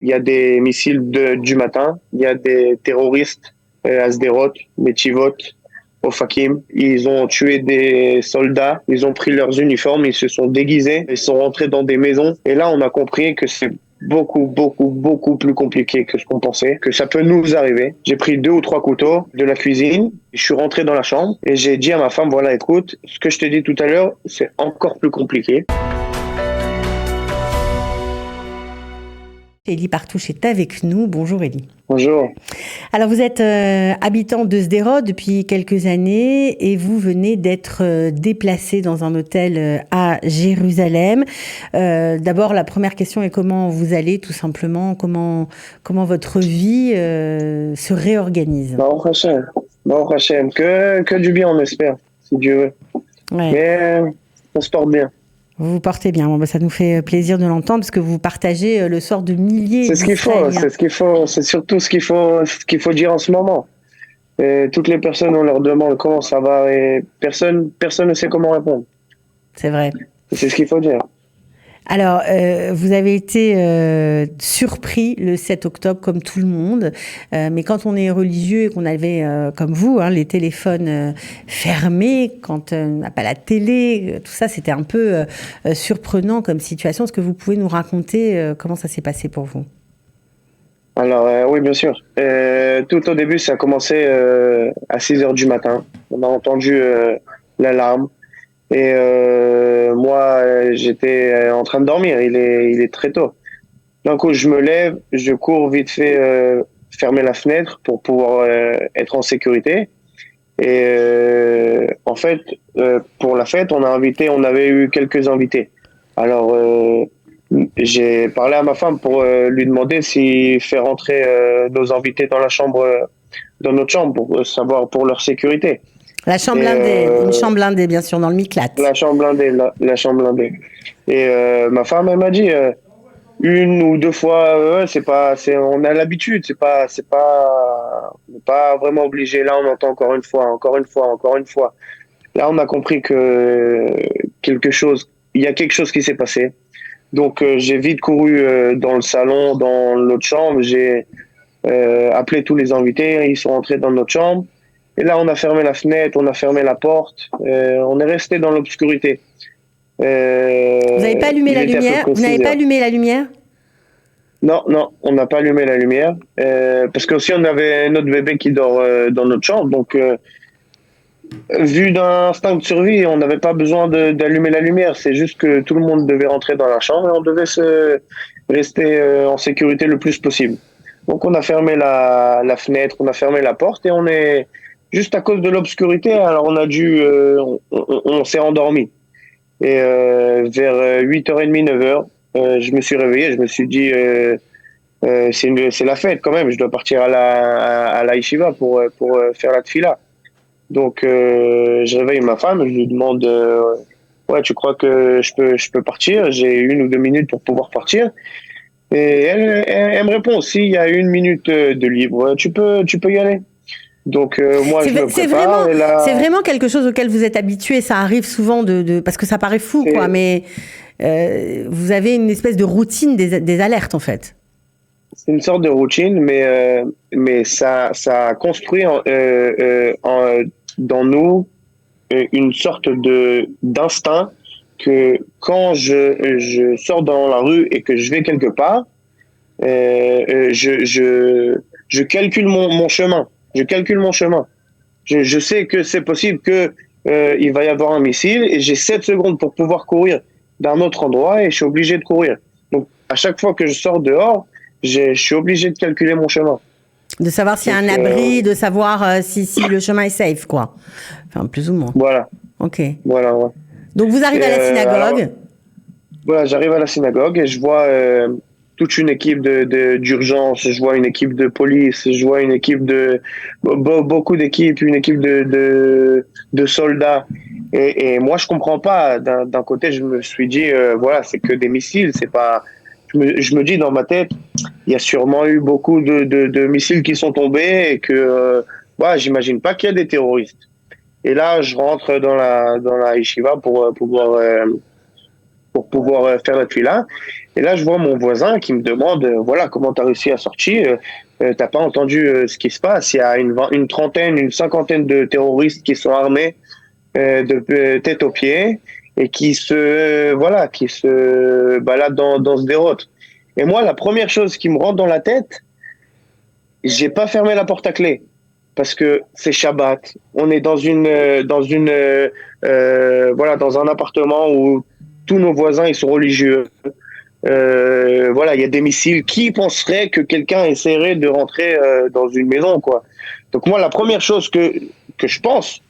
Il y a des missiles du matin, il y a des terroristes à Sderot, Netivot, Ofakim. Ils ont tué des soldats, ils ont pris leurs uniformes, ils se sont déguisés, ils sont rentrés dans des maisons. Et là, on a compris que c'est beaucoup plus compliqué que ce qu'on pensait, que ça peut nous arriver. J'ai pris 2 ou 3 couteaux de la cuisine, je suis rentré dans la chambre et j'ai dit à ma femme, voilà, écoute, ce que je t'ai dit tout à l'heure, c'est encore plus compliqué. Élie Partouche est avec nous. Bonjour Élie. Bonjour. Alors vous êtes habitant de Sderot depuis quelques années et vous venez d'être déplacé dans un hôtel à Jérusalem. D'abord, la première question est comment vous allez tout simplement, comment votre vie se réorganise. Baruch Hashem. Baruch Hashem. Que du bien on espère, si Dieu veut. Ouais. Mais on se porte bien. Vous vous portez bien. Bon, ça nous fait plaisir de l'entendre parce que vous partagez le sort de milliers C'est ce qu'il faut, c'est surtout ce qu'il faut dire en ce moment. Et toutes les personnes, on leur demande comment ça va et personne ne sait comment répondre. C'est vrai. C'est ce qu'il faut dire. Alors, vous avez été surpris le 7 octobre comme tout le monde, mais quand on est religieux et qu'on avait, comme vous, les téléphones fermés, quand on n'a pas la télé, tout ça, c'était un peu surprenant comme situation. Est-ce que vous pouvez nous raconter comment ça s'est passé pour vous ? Alors, oui, bien sûr. Tout au début, ça a commencé à 6 heures du matin. On a entendu l'alarme. Et moi, j'étais en train de dormir. Il est très tôt. D'un coup, je me lève, je cours vite fait fermer la fenêtre pour pouvoir être en sécurité. Et en fait, pour la fête, on avait eu quelques invités. Alors, j'ai parlé à ma femme pour lui demander s'il fait rentrer nos invités dans dans notre chambre, pour savoir pour leur sécurité. La chambre blindée, une chambre blindée, bien sûr, dans le Miklat. La chambre blindée, la chambre blindée. Et ma femme, elle m'a dit 1 ou 2 fois, on a l'habitude, on n'est pas vraiment obligé. Là, on entend encore une fois, encore une fois, encore une fois. Là, on a compris que il y a quelque chose qui s'est passé. Donc, j'ai vite couru dans le salon, dans l'autre chambre. J'ai appelé tous les invités. Ils sont rentrés dans notre chambre. Et là, on a fermé la fenêtre, on a fermé la porte. On est resté dans l'obscurité. Vous n'avez pas allumé la lumière ? Vous n'avez pas allumé la lumière ? Non, on n'a pas allumé la lumière. Parce qu'aussi, on avait notre bébé qui dort dans notre chambre. Donc, vu d'un instinct de survie, on n'avait pas besoin d'allumer la lumière. C'est juste que tout le monde devait rentrer dans la chambre et on devait rester en sécurité le plus possible. Donc, on a fermé la fenêtre, on a fermé la porte et on est juste à cause de l'obscurité. Alors, on s'est endormi. Et vers 8h30, 9h, je me suis réveillé. Je me suis dit, c'est la fête quand même. Je dois partir à la yeshiva pour faire la tfila. Donc, je réveille ma femme, je lui demande ouais, tu crois que je peux partir? J'ai 1 ou 2 minutes pour pouvoir partir. Et elle me répond, s'il y a 1 minute de libre, tu peux y aller. Donc, moi, je me prépare. C'est vraiment quelque chose auquel vous êtes habitué. Ça arrive souvent parce que ça paraît fou, quoi, mais vous avez une espèce de routine des alertes, en fait. C'est une sorte de routine, mais ça a construit dans nous une sorte d'instinct que quand je sors dans la rue et que je vais quelque part, je calcule mon chemin. Je calcule mon chemin. Je sais que c'est possible que il va y avoir un missile et j'ai 7 secondes pour pouvoir courir d'un autre endroit et je suis obligé de courir. Donc, à chaque fois que je sors dehors, je suis obligé de calculer mon chemin. De savoir s'il y a un abri, de savoir si le chemin est safe, quoi. Enfin, plus ou moins. Voilà. Ok. Voilà, ouais. Donc, vous arrivez à la synagogue. Alors, voilà, j'arrive à la synagogue et je vois toute une équipe d'urgence, je vois une équipe de police, je vois une équipe beaucoup d'équipes, une équipe de soldats. Et moi, je comprends pas. D'un côté, je me suis dit, voilà, c'est que des missiles, c'est pas. Je me dis dans ma tête, il y a sûrement eu beaucoup de missiles qui sont tombés et que, j'imagine pas qu'il y a des terroristes. Et là, je rentre dans la yeshiva pour pour pouvoir faire la tuila. Et là, je vois mon voisin qui me demande, voilà, comment tu as réussi à sortir? T'as pas entendu ce qui se passe? Il y a une trentaine, une cinquantaine de terroristes qui sont armés de tête aux pieds et qui se baladent dans ce déroute. Et moi, la première chose qui me rentre dans la tête, j'ai pas fermé la porte à clé parce que c'est Shabbat. On est dans un appartement où tous nos voisins ils sont religieux. Voilà, il y a des missiles. Qui penserait que quelqu'un essaierait de rentrer dans une maison, quoi? Donc moi, la première chose que je pense,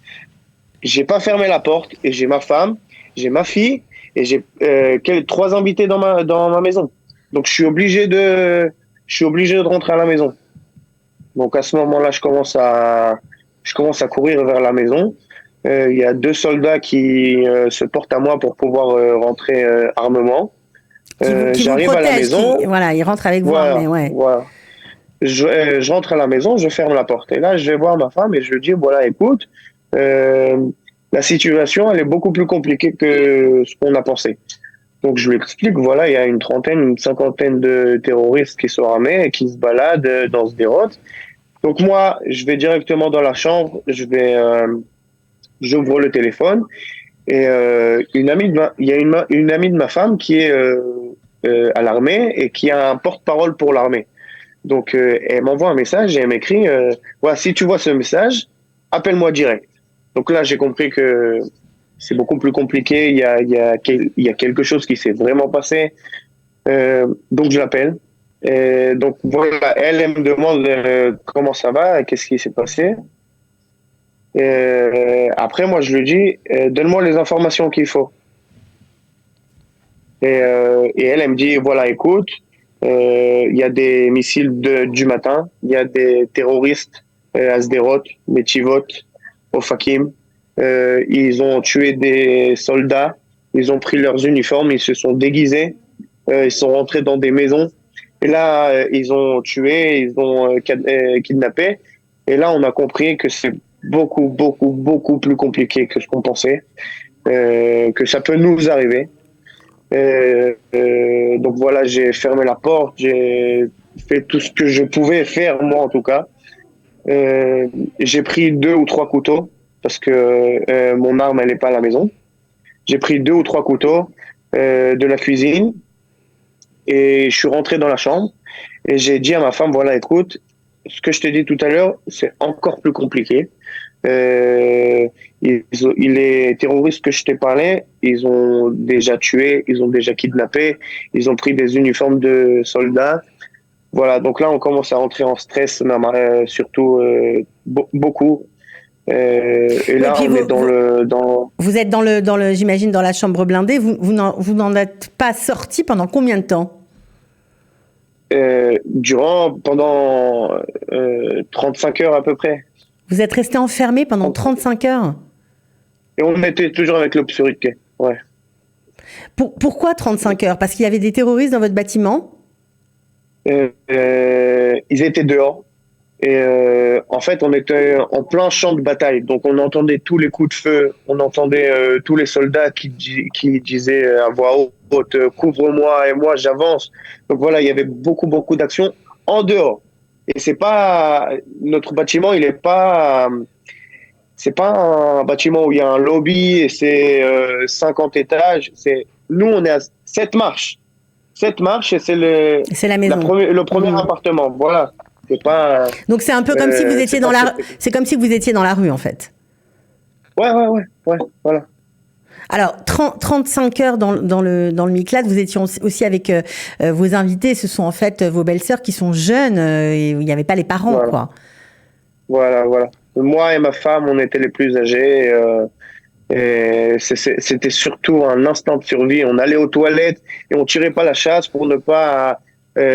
j'ai pas fermé la porte et j'ai ma femme, j'ai ma fille et j'ai trois invités dans ma maison. Donc je suis obligé de rentrer à la maison. Donc à ce moment-là, je commence à courir vers la maison. Il y a deux soldats qui se portent à moi pour pouvoir rentrer armement. Qui vous J'arrive à la protège, maison. voilà, ils rentrent avec vous, mais ouais. Voilà. Je rentre à la maison, je ferme la porte. Et là, je vais voir ma femme et je lui dis, voilà, écoute, la situation, elle est beaucoup plus compliquée que ce qu'on a pensé. Donc je lui explique, voilà, il y a une trentaine, une cinquantaine de terroristes qui sont armés et qui se baladent dans ce déroute. Donc moi, je vais directement dans la chambre, j'ouvre le téléphone et il y a une amie de ma femme qui est à l'armée et qui a un porte-parole pour l'armée. Donc elle m'envoie un message et elle m'écrit, voilà, si tu vois ce message, appelle-moi direct. Donc là, j'ai compris que c'est beaucoup plus compliqué. Il y a quelque chose qui s'est vraiment passé. Donc je l'appelle. Et donc voilà, elle me demande comment ça va, qu'est-ce qui s'est passé. Après, moi, je lui dis, donne-moi les informations qu'il faut. Et elle me dit, voilà, écoute, il y a des missiles du matin, il y a des terroristes à Sderot, Netivot, Ofakim. Ils ont tué des soldats, ils ont pris leurs uniformes, ils se sont déguisés, ils sont rentrés dans des maisons. Et là, ils ont tué, ils ont kidnappé. Et là, on a compris que c'est beaucoup, beaucoup, beaucoup plus compliqué que ce qu'on pensait, que ça peut nous arriver. Donc voilà, j'ai fermé la porte, j'ai fait tout ce que je pouvais faire, moi en tout cas. J'ai pris 2 ou 3 couteaux parce que mon arme, elle n'est pas à la maison. J'ai pris 2 ou 3 couteaux de la cuisine et je suis rentré dans la chambre et j'ai dit à ma femme, voilà, écoute, ce que je t'ai dit tout à l'heure, c'est encore plus compliqué. Les terroristes que je t'ai parlé, ils ont déjà tué, ils ont déjà kidnappé, ils ont pris des uniformes de soldats. Voilà, donc là, on commence à rentrer en stress, surtout beaucoup. Et là, on est Vous êtes j'imagine, dans la chambre blindée. Vous n'en êtes pas sorti pendant combien de temps? Pendant 35 heures à peu près. Vous êtes resté enfermé pendant 35 heures? Et on était toujours avec l'obscurité, ouais. Pourquoi 35 heures? Parce qu'il y avait des terroristes dans votre bâtiment? Ils étaient dehors. Et en fait, on était en plein champ de bataille. Donc, on entendait tous les coups de feu. On entendait tous les soldats qui disaient à voix haute, couvre-moi et moi, j'avance. Donc, voilà, il y avait beaucoup, beaucoup d'actions en dehors. Et c'est pas... Notre bâtiment, il est pas... C'est pas un bâtiment où il y a un lobby et c'est 50 étages. Nous, on est à 7 marches. 7 marches et c'est la maison. Le premier appartement. Voilà. C'est pas. Donc c'est un peu comme si vous étiez c'est comme si vous étiez dans la rue en fait. Ouais, voilà. Alors 35 heures dans le Miklat, vous étiez aussi avec vos invités. Ce sont en fait vos belles-sœurs qui sont jeunes et il n'y avait pas les parents, voilà. quoi. Voilà. Moi et ma femme, on était les plus âgés. Et c'était surtout un instant de survie. On allait aux toilettes et on tirait pas la chasse pour ne pas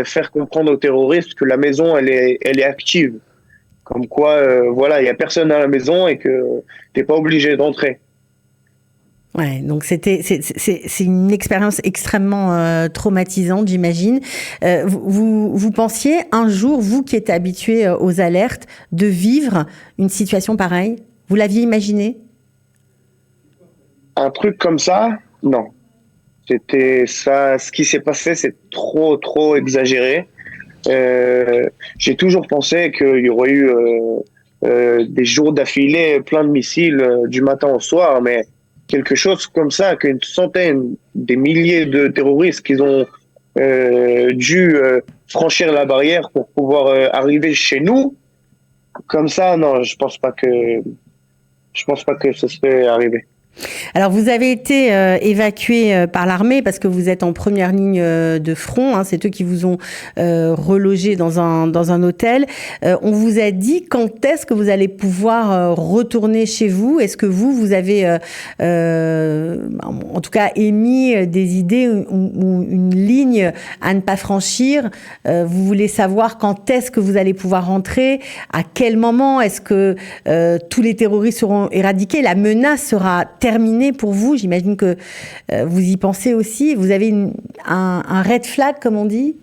faire comprendre aux terroristes que la maison elle est active, comme quoi voilà, il y a personne à la maison et que t'es pas obligé d'entrer. Ouais, donc c'est une expérience extrêmement traumatisante, j'imagine. Vous pensiez un jour, vous qui êtes habitué aux alertes, de vivre une situation pareille? Vous l'aviez imaginé? Un truc comme ça, non. C'était ça, ce qui s'est passé, c'est trop, trop exagéré. J'ai toujours pensé qu'il y aurait eu des jours d'affilée plein de missiles du matin au soir, mais quelque chose comme ça, qu'une centaine, des milliers de terroristes qui ont dû franchir la barrière pour pouvoir arriver chez nous, comme ça, non, je pense pas que ça serait arrivé. Alors, vous avez été évacué par l'armée parce que vous êtes en première ligne de front. Hein, c'est eux qui vous ont relogé dans un hôtel. On vous a dit quand est-ce que vous allez pouvoir retourner chez vous. Est-ce que vous avez, en tout cas, émis des idées ou une ligne à ne pas franchir? Vous voulez savoir quand est-ce que vous allez pouvoir rentrer? À quel moment est-ce que tous les terroristes seront éradiqués? La menace sera terminé pour vous? J'imagine que vous y pensez aussi. Vous avez un red flag, comme on dit?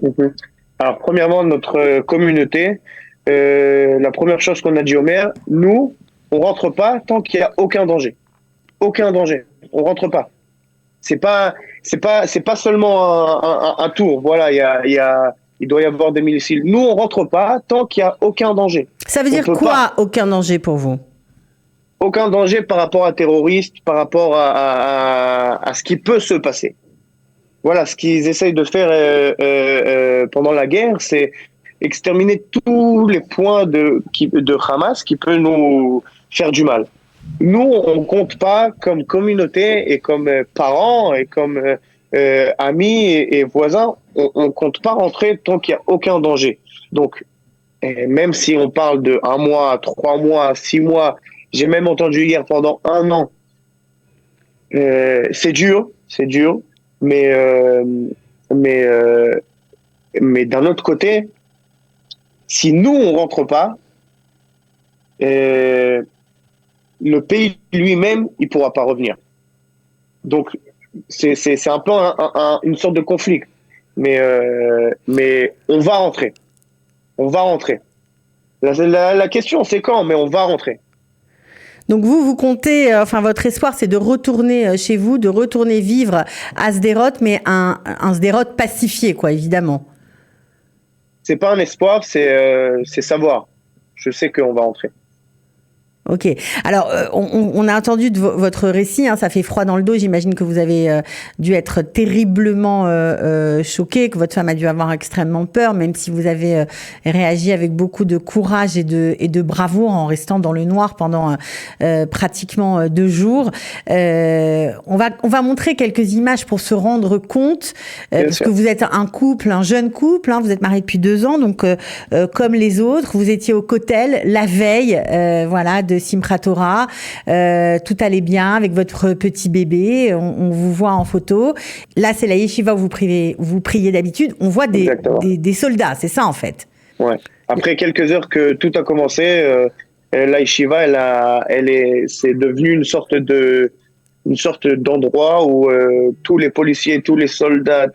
Mhm. Alors, premièrement, notre communauté, la première chose qu'on a dit au maire, nous, on rentre pas tant qu'il y a aucun danger. Aucun danger. On rentre pas. C'est pas seulement un tour. Voilà, il doit y avoir des missiles. Nous, on rentre pas tant qu'il y a aucun danger. Ça veut On dire peut quoi, pas. aucun danger pour vous? Aucun danger par rapport à terroristes, par rapport à ce qui peut se passer. Voilà, ce qu'ils essayent de faire pendant la guerre, c'est exterminer tous les points de Hamas qui peut nous faire du mal. Nous, on compte pas comme communauté et comme parents et comme amis et voisins, on compte pas rentrer tant qu'il y a aucun danger. Donc, même si on parle de 1 mois, 3 mois, 6 mois, j'ai même entendu hier pendant 1 an. C'est dur, mais euh, mais euh, mais d'un autre côté, si nous on rentre pas, euh, le pays lui-même il pourra pas revenir. Donc c'est un peu une sorte de conflit. Mais on va rentrer. La question c'est quand, mais on va rentrer. Donc vous comptez, enfin votre espoir c'est de retourner chez vous, de retourner vivre à Sderot, mais un Sderot pacifié, quoi, évidemment. C'est pas un espoir, c'est savoir. Je sais qu'on va rentrer. Ok. Alors, on a entendu de votre récit, hein, ça fait froid dans le dos. J'imagine que vous avez dû être terriblement choqué, que votre femme a dû avoir extrêmement peur, même si vous avez réagi avec beaucoup de courage et de bravoure en restant dans le noir pendant pratiquement 2 jours. On va montrer quelques images pour se rendre compte, parce Sûr. que vous êtes un couple, un jeune couple, hein, vous êtes mariés depuis 2 ans, donc comme les autres, vous étiez au Kotel la veille, voilà, de Simchat Torah, tout allait bien avec votre petit bébé, on vous voit en photo. Là, c'est la yeshiva où vous priez d'habitude. On voit des soldats, c'est ça en fait. Ouais. Après quelques heures que tout a commencé, la yeshiva, c'est devenu une sorte d'endroit où tous les policiers, tous les soldats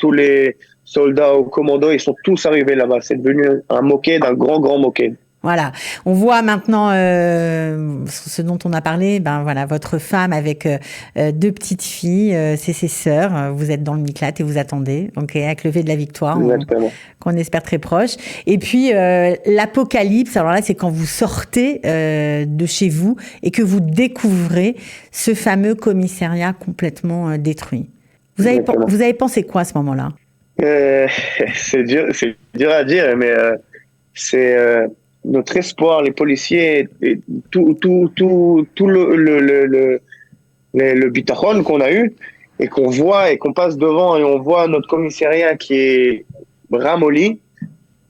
au commando, ils sont tous arrivés là-bas. C'est devenu un moquette, un grand moquette. Voilà, on voit maintenant ce dont on a parlé. Ben voilà, votre femme avec 2 petites filles, c'est ses sœurs. Vous êtes dans le miklat et vous attendez. Donc avec le lever de la victoire, qu'on espère très proche. Et puis l'apocalypse. Alors là, c'est quand vous sortez de chez vous et que vous découvrez ce fameux commissariat complètement détruit. Vous avez pensé quoi à ce moment-là? C'est dur à dire, mais c'est notre espoir, les policiers, et tout le bitachon qu'on a eu et qu'on voit et qu'on passe devant et on voit notre commissariat qui est ramolli.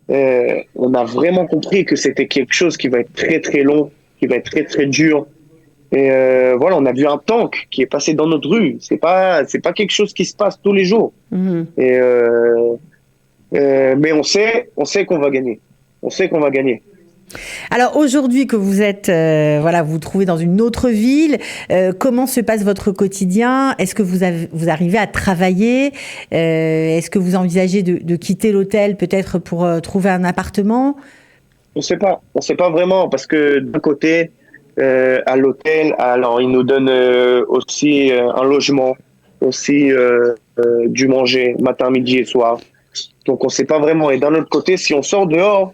On a vraiment compris que c'était quelque chose qui va être très très long, qui va être très très dur. Et voilà, on a vu un tank qui est passé dans notre rue. C'est pas quelque chose qui se passe tous les jours. Et mais on sait qu'on va gagner. On sait qu'on va gagner. Alors aujourd'hui que vous êtes, voilà, vous vous trouvez dans une autre ville, comment se passe votre quotidien? Est-ce que vous arrivez à travailler? Est-ce que vous envisagez de quitter l'hôtel peut-être pour trouver un appartement? On sait pas vraiment parce que d'un côté, à l'hôtel, alors ils nous donnent aussi un logement aussi dû manger matin, midi et soir. Donc on ne sait pas vraiment. Et d'un autre côté, si on sort dehors,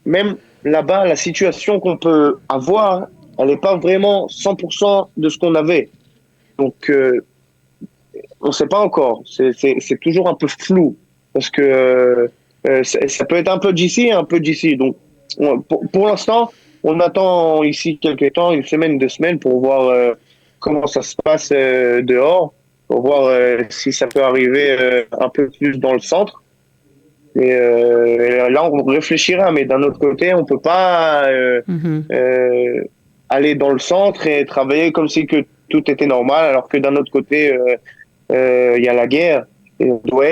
même là-bas, la situation qu'on peut avoir, elle n'est pas vraiment 100% de ce qu'on avait. Donc on ne sait pas encore. C'est toujours un peu flou parce que ça peut être un peu d'ici et un peu d'ici. Donc pour l'instant, on attend ici quelques temps, une semaine, 2 semaines pour voir comment ça se passe dehors, pour voir si ça peut arriver un peu plus dans le centre. Et là, on réfléchira, mais d'un autre côté, on peut pas aller dans le centre et travailler comme si que tout était normal, alors que d'un autre côté, il y a la guerre. Et on doit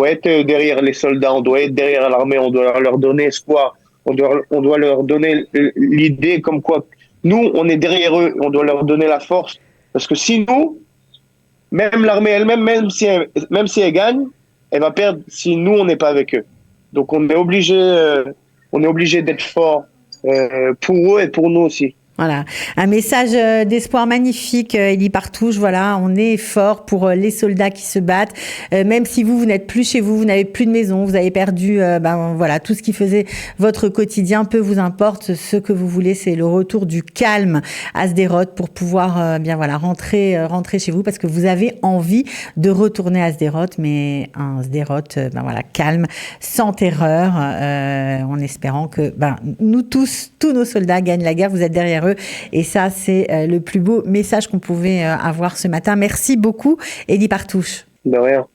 être derrière les soldats, on doit être derrière l'armée, on doit leur donner espoir, on doit leur donner l'idée comme quoi nous, on est derrière eux, on doit leur donner la force. Parce que si nous, même l'armée elle-même, même si elle gagne, elle va perdre si nous, on n'est pas avec eux. Donc on est obligé d'être fort pour eux et pour nous aussi. Voilà, un message d'espoir magnifique, Élie Partouche. Voilà, on est fort pour les soldats qui se battent, même si vous n'êtes plus chez vous, vous n'avez plus de maison, vous avez perdu, voilà, tout ce qui faisait votre quotidien. Peu vous importe, ce que vous voulez, c'est le retour du calme à Sderot pour pouvoir rentrer chez vous, parce que vous avez envie de retourner à Sderot, mais un Sderot, calme, sans terreur, en espérant que nous tous nos soldats gagnent la guerre. Vous êtes derrière eux. Et ça, c'est le plus beau message qu'on pouvait avoir ce matin. Merci beaucoup, Élie Partouche. De rien.